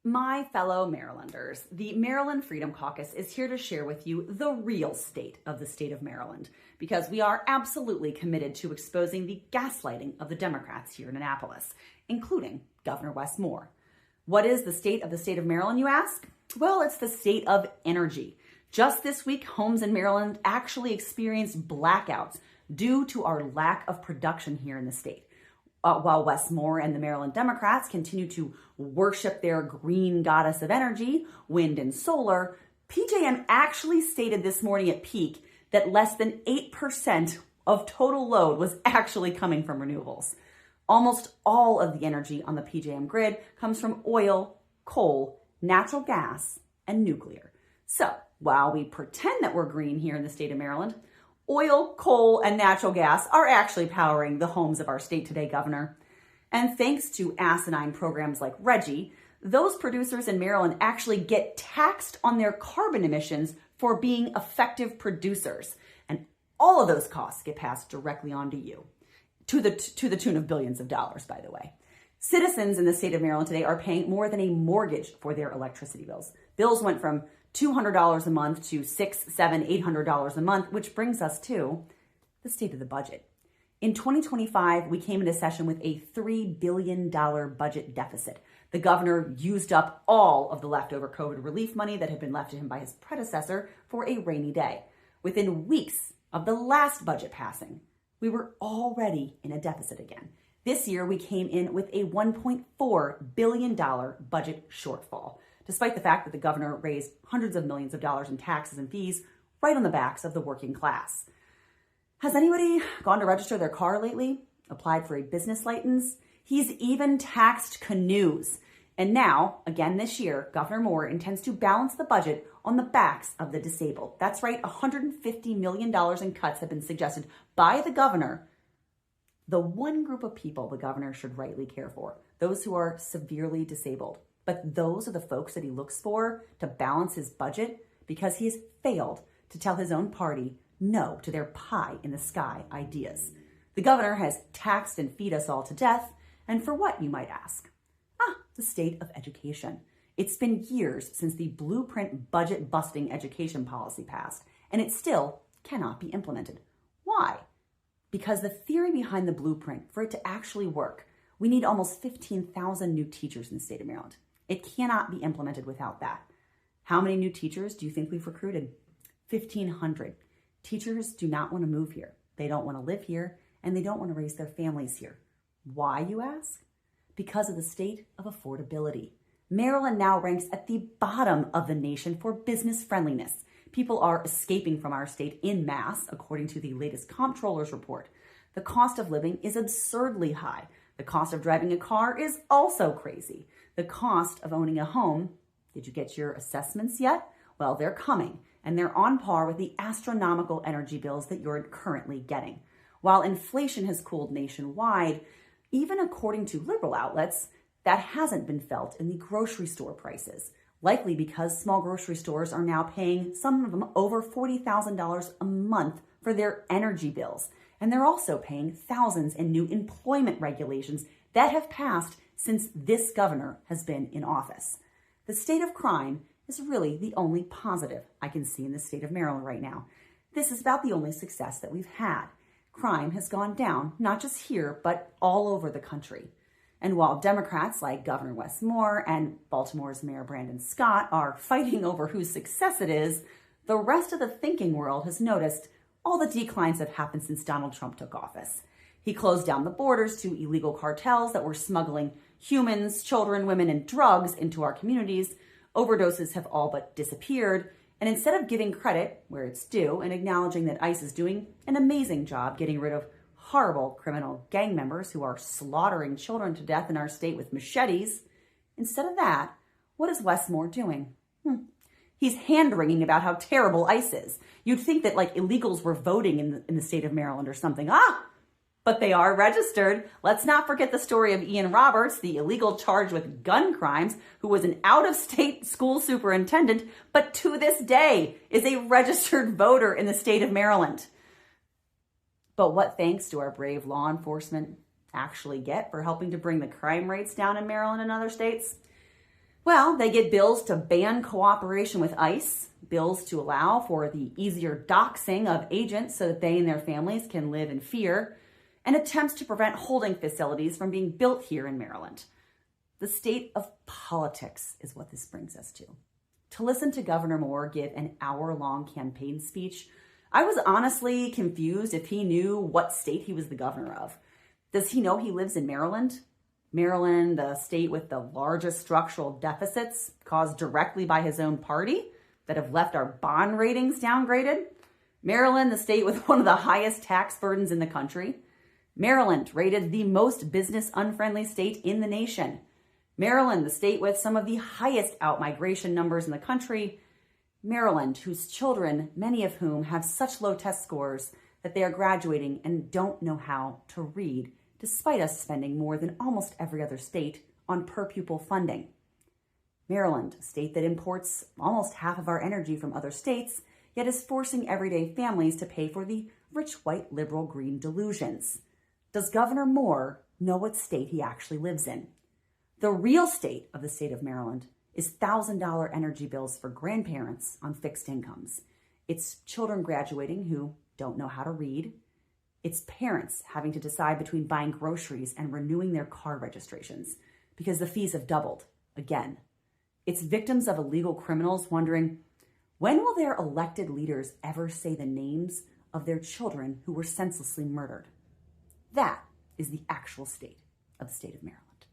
My fellow Marylanders, the Maryland Freedom Caucus is here to share with you the real state of the state of Maryland, because we are absolutely committed to exposing the gaslighting of the Democrats here in Annapolis, including Governor Wes Moore. What is the state of Maryland, you ask? Well, it's the state of energy. Just this week, homes in Maryland actually experienced blackouts due to our lack of production here in the state. While Wes Moore and the Maryland Democrats continue to worship their green goddess of energy, wind and solar, PJM actually stated this morning at peak that less than 8% of total load was actually coming from renewables. Almost all of the energy on the PJM grid comes from oil, coal, natural gas, and nuclear. So while we pretend that we're green here in the state of Maryland, oil, coal, and natural gas are actually powering the homes of our state today, Governor. And thanks to asinine programs like RGGI, those producers in Maryland actually get taxed on their carbon emissions for being effective producers. And all of those costs get passed directly on to you, to the tune of billions of dollars, by the way. Citizens in the state of Maryland today are paying more than a mortgage for their electricity bills. Bills went from $200 a month to $600, $700, $800 a month, which brings us to the state of the budget. In 2025, we came into session with a $3 billion budget deficit. The governor used up all of the leftover COVID relief money that had been left to him by his predecessor for a rainy day. Within weeks of the last budget passing, we were already in a deficit again. This year, we came in with a $1.4 billion budget shortfall, despite the fact that the governor raised hundreds of millions of dollars in taxes and fees right on the backs of the working class. Has anybody gone to register their car lately? Applied for a business license? He's even taxed canoes. And now, again this year, Governor Moore intends to balance the budget on the backs of the disabled. That's right, $150 million in cuts have been suggested by the governor. The one group of people the governor should rightly care for, those who are severely disabled. But those are the folks that he looks for to balance his budget because he's failed to tell his own party no to their pie in the sky ideas. The governor has taxed and feed us all to death. And for what, you might ask? The state of education. It's been years since the blueprint budget busting education policy passed, and it still cannot be implemented. Why? Because the theory behind the blueprint, for it to actually work, we need almost 15,000 new teachers in the state of Maryland. It cannot be implemented without that. How many new teachers do you think we've recruited? 1,500. Teachers do not want to move here. They don't want to live here, and they don't want to raise their families here. Why, you ask? Because of the state of affordability. Maryland now ranks at the bottom of the nation for business friendliness. People are escaping from our state en masse, according to the latest comptroller's report. The cost of living is absurdly high. The cost of driving a car is also crazy. The cost of owning a home, did you get your assessments yet? Well, they're coming, and they're on par with the astronomical energy bills that you're currently getting. While inflation has cooled nationwide, even according to liberal outlets, that hasn't been felt in the grocery store prices, likely because small grocery stores are now paying, some of them, over $40,000 a month for their energy bills. And they're also paying thousands in new employment regulations that have passed since this governor has been in office. The state of crime is really the only positive I can see in the state of Maryland right now. This is about the only success that we've had. Crime has gone down, not just here, but all over the country. And while Democrats like Governor Wes Moore and Baltimore's Mayor Brandon Scott are fighting over whose success it is, the rest of the thinking world has noticed all the declines that have happened since Donald Trump took office. He closed down the borders to illegal cartels that were smuggling humans, children, women, and drugs into our communities. Overdoses have all but disappeared. And instead of giving credit where it's due and acknowledging that ICE is doing an amazing job getting rid of horrible criminal gang members who are slaughtering children to death in our state with machetes, instead of that, what is Wes Moore doing? He's hand-wringing about how terrible ICE is. You'd think that illegals were voting in the state of Maryland or something. But they are registered. Let's not forget the story of Ian Roberts, the illegal charged with gun crimes, who was an out-of-state school superintendent, but to this day is a registered voter in the state of Maryland. But what thanks do our brave law enforcement actually get for helping to bring the crime rates down in Maryland and other states? Well, they get bills to ban cooperation with ICE, bills to allow for the easier doxing of agents so that they and their families can live in fear, and attempts to prevent holding facilities from being built here in Maryland. The state of politics is what this brings us to. To listen to Governor Moore give an hour-long campaign speech, I was honestly confused if he knew what state he was the governor of. Does he know he lives in Maryland? Maryland, the state with the largest structural deficits caused directly by his own party that have left our bond ratings downgraded. Maryland, the state with one of the highest tax burdens in the country. Maryland, rated the most business-unfriendly state in the nation. Maryland, the state with some of the highest out-migration numbers in the country. Maryland, whose children, many of whom have such low test scores that they are graduating and don't know how to read, despite us spending more than almost every other state on per-pupil funding. Maryland, a state that imports almost half of our energy from other states, yet is forcing everyday families to pay for the rich white liberal green delusions. Does Governor Moore know what state he actually lives in? The real state of the state of Maryland is $1,000 energy bills for grandparents on fixed incomes. It's children graduating who don't know how to read. It's parents having to decide between buying groceries and renewing their car registrations because the fees have doubled again. It's victims of illegal criminals wondering, when will their elected leaders ever say the names of their children who were senselessly murdered? That is the actual state of the state of Maryland.